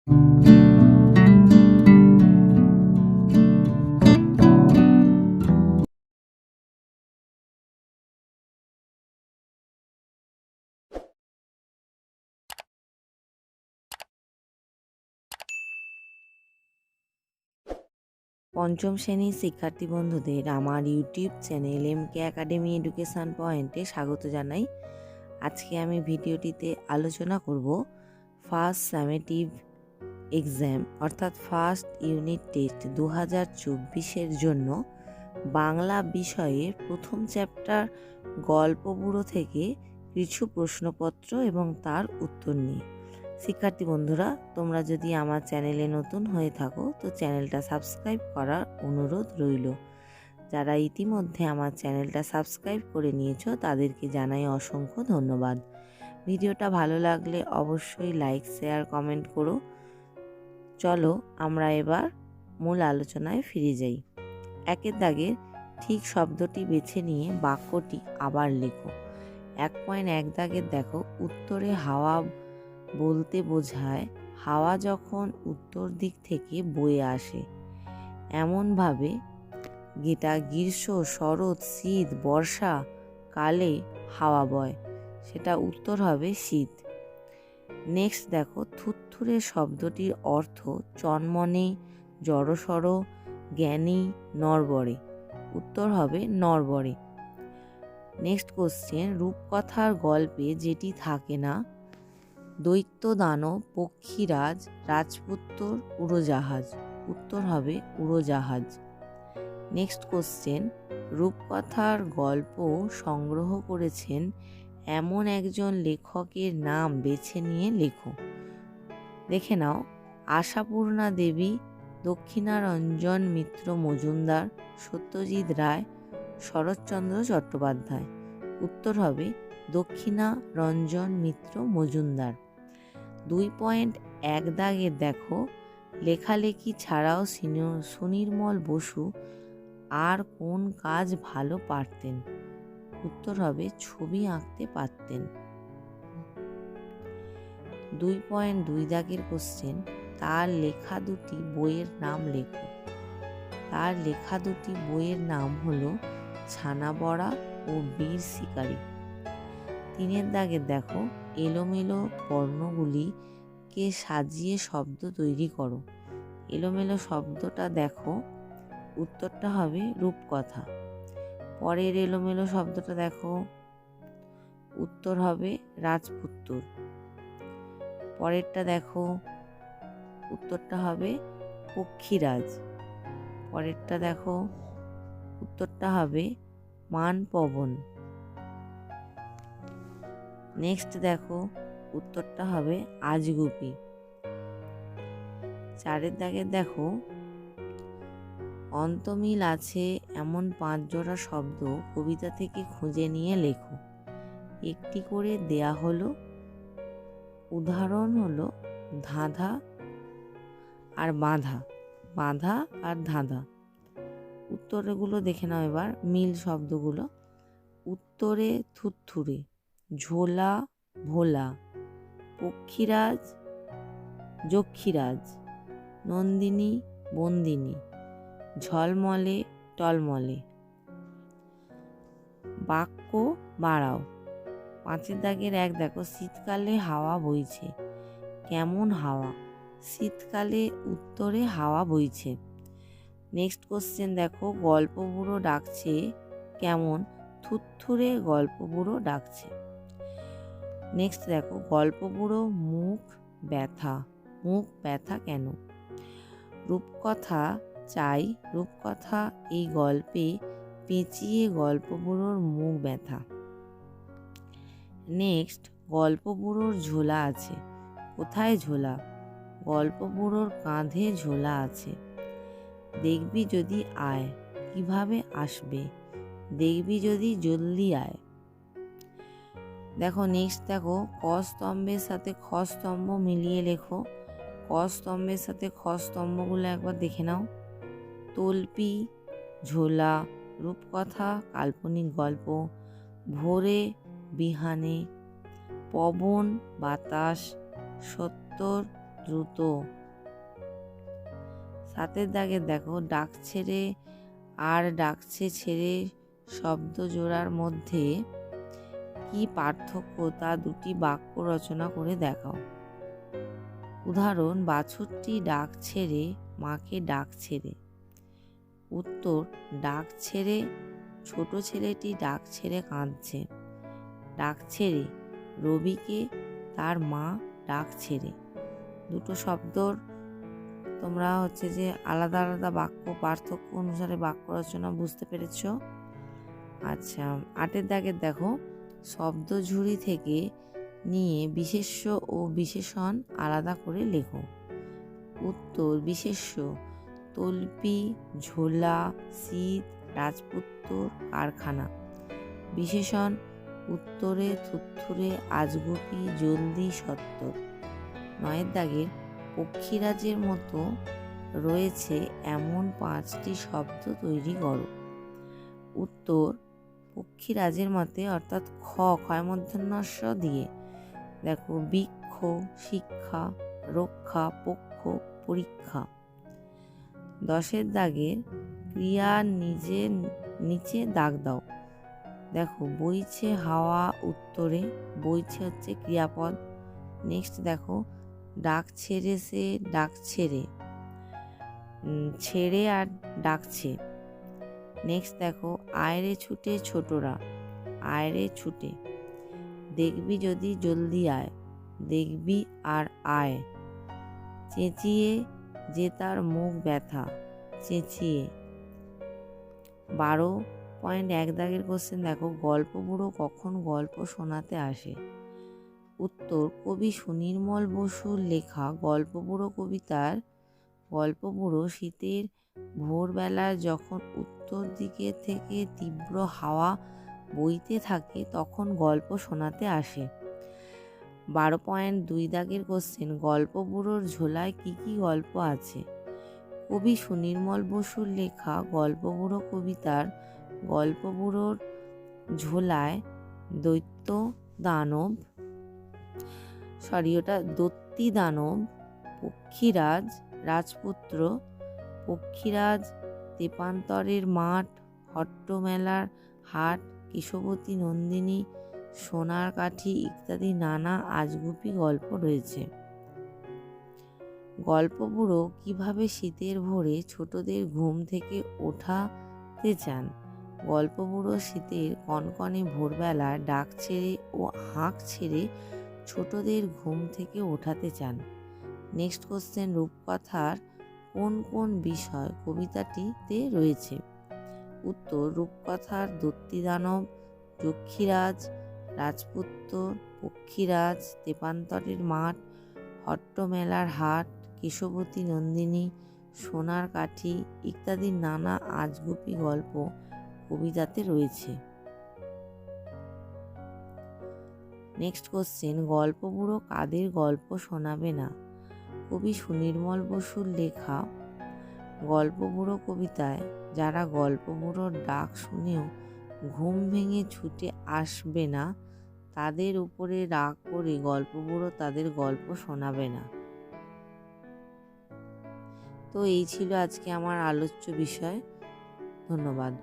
পঞ্চম শ্রেণীর শিক্ষার্থী বন্ধুদের আমার YouTube channel MK academy education পয়েন্টে স্বাগত জানাই। আজকে আমি ভিডিওটিতে আলোচনা করব ফার্স্ট সামেটিভ এক্সাম অর্থাৎ ফার্স্ট ইউনিট টেস্ট 2024-এর জন্য বাংলা বিষয়ের প্রথম চ্যাপ্টার গল্প বুড়ো থেকে কিছু প্রশ্নপত্র এবং তার উত্তর নিয়ে। শিক্ষার্থী বন্ধুরা, তোমরা যদি আমার চ্যানেলে নতুন হয়ে থাকো তো চ্যানেলটা সাবস্ক্রাইব করার অনুরোধ রইল। যারা ইতিমধ্যে আমার চ্যানেলটা সাবস্ক্রাইব করে নিয়েছো তাদেরকে জানাই অসংখ্য ধন্যবাদ। ভিডিওটা ভালো লাগলে অবশ্যই লাইক, শেয়ার, কমেন্ট করো। চলো আমরা এবার মূল আলোচনায় ফিরে যাই। একের দাগের ঠিক শব্দটি বেছে নিয়ে বাক্যটি আবার লেখো। 1.1 দাগের দেখো, উত্তরে হাওয়া বলতে বোঝায় হাওয়া যখন উত্তর দিক থেকে বয়ে আসে, এমনভাবে গ্রীষ্ম, শরৎ, শীত, বর্ষা কালে হাওয়া বয়, সেটা উত্তর হবে শীত। নেক্সট দেখো, থুরথুরে শব্দটির অর্থ চনমনে, জড়সড়, জ্ঞানী, নড়বড়ে, উত্তর হবে নড়বড়ে। নেক্সট কোশ্চেন, রূপকথার গল্পে যেটি থাকে না, দৈত্য দানব, পক্ষীরাজ, রাজপুত্র, উড়োজাহাজ, উত্তর হবে উড়োজাহাজ। নেক্সট কোশ্চেন, রূপকথার গল্প সংগ্রহ করেছেন এমন একজন লেখকের নাম বেছে নিয়ে লেখো। দেখে নাও, আশাপূর্ণা দেবী, দক্ষিণারঞ্জন মিত্র মজুমদার, সত্যজিৎ রায়, শরৎচন্দ্র চট্টোপাধ্যায়, উত্তর হবে দক্ষিণারঞ্জন মিত্র মজুমদার। 2.1 দাগের দেখো, লেখালেখি ছাড়াও সুনির্মল বসু আর কোন কাজ ভালো পারতেন, উত্তর হবে ছবি আঁকতে পারতেন। 2.2 দাগের কোশ্চেন, তার লেখা দুটি বইয়ের নাম লেখো। তার লেখা দুটি বইয়ের নাম হলো ছানাবড়া ও বীর শিকারী। 3 দাগের দেখো, এলোমেলো বর্ণগুলিকে সাজিয়ে শব্দ তৈরি করো। এলোমেলো শব্দটা দেখো, উত্তরটা হবে রূপকথা। পরের এলোমেলো শব্দটা দেখো, উত্তর হবে রাজপুত্র। পরেরটা দেখো, উত্তরটা হবে পক্ষীরাজ। পরেরটা দেখো, উত্তরটা হবে মানপবন। নেক্সট দেখো, উত্তরটা হবে আজগুবি। 4 দাগের দেখো, অন্তমিল আছে এমন 5 জোড়া শব্দ কবিতা থেকে খুঁজে নিয়ে লেখো। একটি করে দেয়া হলো, উদাহরণ হলো ধাঁধা আর বাঁধা, বাঁধা আর ধাঁধা। উত্তরগুলো দেখে নাও এবার, মিল শব্দগুলো। উত্তরে থুরথুরে, ঝোলা, ভোলা, পক্ষীরাজ, যক্ষীরাজ, নন্দিনী, বন্দিনী, ঝলমলে, টলমলে। বাক্য বাড়াও। 5 দাগের 1 দেখো, শীতকালে হাওয়া বইছে, কেমন হাওয়া, শীতকালে উত্তরে হাওয়া বইছে। নেক্সট কোশ্চেন দেখো, গল্প বুড়ো ডাকছে কেমন, থুরথুরে গল্প বুড়ো ডাকছে। নেক্সট দেখো, গল্প বুড়ো মুখ ব্যথা, মুখ ব্যথা কেন। রূপকথা চাই, রূপকথা এই গল্পে পেঁচিয়ে গল্প বুড়োর মুখ ব্যথা। নেক্সট, গল্প বুড়োর ঝোলা আছে, কোথায় ঝোলা, গল্প বুড়োর কাঁধে ঝোলা আছে। দেখবি যদি আয়, কিভাবে আসবে, দেখবি যদি জলদি আয়। দেখো নেক্সট দেখো, ক স্তম্ভের সাথে খ স্তম্ভ মিলিয়ে লেখো। ক স্তম্ভের সাথে খ স্তম্ভগুলো একবার দেখে নাও। তল্পি, ঝোলা, রূপকথা, কাল্পনিক গল্প, ভোরে, বিহানে, পবন, বাতাস, সত্তর, দ্রুত, 7 দাগের দেখো, ডাক ছেড়ে আর ডাকছে ছেড়ে শব্দ জোড়ার মধ্যে কি পার্থক্য তা দুটি বাক্য রচনা করে দেখাও। উদাহরণ, বাছুরটি ডাক ছেড়ে মাকে ডাক ছেড়ে। উত্তর, ডাক ছেড়ে ছোট ছেলেটি ডাক ছেড়ে কাঁদছে। ডাক ছেড়ে রবিকে তার মা ডাক ছেড়ে। দুটো শব্দর তোমরা যে আলাদা আলাদা বাক্য পার্থক্য অনুসারে বাক্য রচনা বুঝতে পেরেছ। আচ্ছা, 8 দাগের দেখো, শব্দ ঝুড়ি থেকে নিয়ে বিশেষ্য ও বিশেষণ আলাদা করে লেখো। উত্তর, বিশেষ্য তল্পি, ঝোলা, শীত, রাজপুত্র, কারখানা। বিশেষণ উত্তরে, থুত্থুরে, আজগুবি, জলদি, সত্তর। 9 দাগের, পক্ষীরাজের মতো রয়েছে এমন 5টি শব্দ তৈরি করো। উত্তর, পক্ষীরাজের মতে অর্থাৎ ক্ষয় মূর্ধন্য দিয়ে দেখো, বৃক্ষ, শিক্ষা, রক্ষা, পক্ষ, পরীক্ষা। 10 দাগের, ক্রিয়া নিচে দাগ দাও। দেখো, বইছে হাওয়া উত্তরে, বইছে ক্রিয়াপদ। নেক্সট দেখো, ডাক ছেড়ে সে ডাক ছেড়ে, ছেড়ে আর ডাকছে। নেক্সট দেখো, আয়রে ছুটে ছোটরা, আয়রে ছুটে। দেখবি যদি জলদি আয়, দেখবি আর আয়। চেঁচিয়ে যে তার মুখ ব্যথা, চেঁচিয়ে। 12.1 দাগের কোশ্চেন দেখো, গল্প বুড়ো কখন গল্প শোনাতে আসে। উত্তর, কবি সুনির্মল বসুর লেখা গল্প বুড়ো কবিতার গল্প বুড়ো শীতের ভোরবেলায় যখন উত্তর দিকে থেকে তীব্র হাওয়া বইতে থাকে তখন গল্প শোনাতে আসে। 12.2 দাগের কোশ্চেন, গল্প বুড়োর ঝোলায় কি কি গল্প আছে। কবি সুনির্মল বসুর লেখা গল্প বুড়ো কবিতার গল্প বুড়োর ঝোলায় দৈত্য দানব, পক্ষীরাজ, রাজপুত্র, পক্ষীরাজ, তেপান্তরের মাঠ, হট্টমেলার হাট, কেশবতী নন্দিনী, সোনার কাঠি ইত্যাদি নানা আজগুবি গল্প রয়েছে। গল্প বুড়ো কিভাবে শীতের ভোরে ছোটদের ঘুম থেকে ওঠাতে চান। গল্প বুড়ো শীতের কনকনে ভোরবেলা ডাক ছেড়ে ও হাঁক ছেড়ে ছোটদের ঘুম থেকে ওঠাতে চান। নেক্সট কোশ্চেন, রূপকথার কোন কোন বিষয় কবিতাটিতে রয়েছে। উত্তর, রূপকথার দৈত্য দানব, যক্ষীরাজ, রাজপুত্র, পক্ষীরাজ, তেপান্তরের মাঠ, হট্টমেলার হাট, কেশবতী নন্দিনী, সোনার কাঠি ইত্যাদি নানা আজগুবি গল্প কবিতাতে রয়েছে। নেক্সট কোশ্চেন, গল্প বুড়ো কাদের গল্প শোনাবে না। কবি সুনির্মল বসুর লেখা গল্প বুড়ো কবিতায় যারা গল্প বুড়োর ডাক শুনেও ঘুম ভেঙে ছুটে আসবে না তাদের উপরে রাগ করে গল্প বুড়ো তাদের গল্প শোনাবে না। তো এই ছিল আজকে আমার আলোচ্য বিষয়। ধন্যবাদ।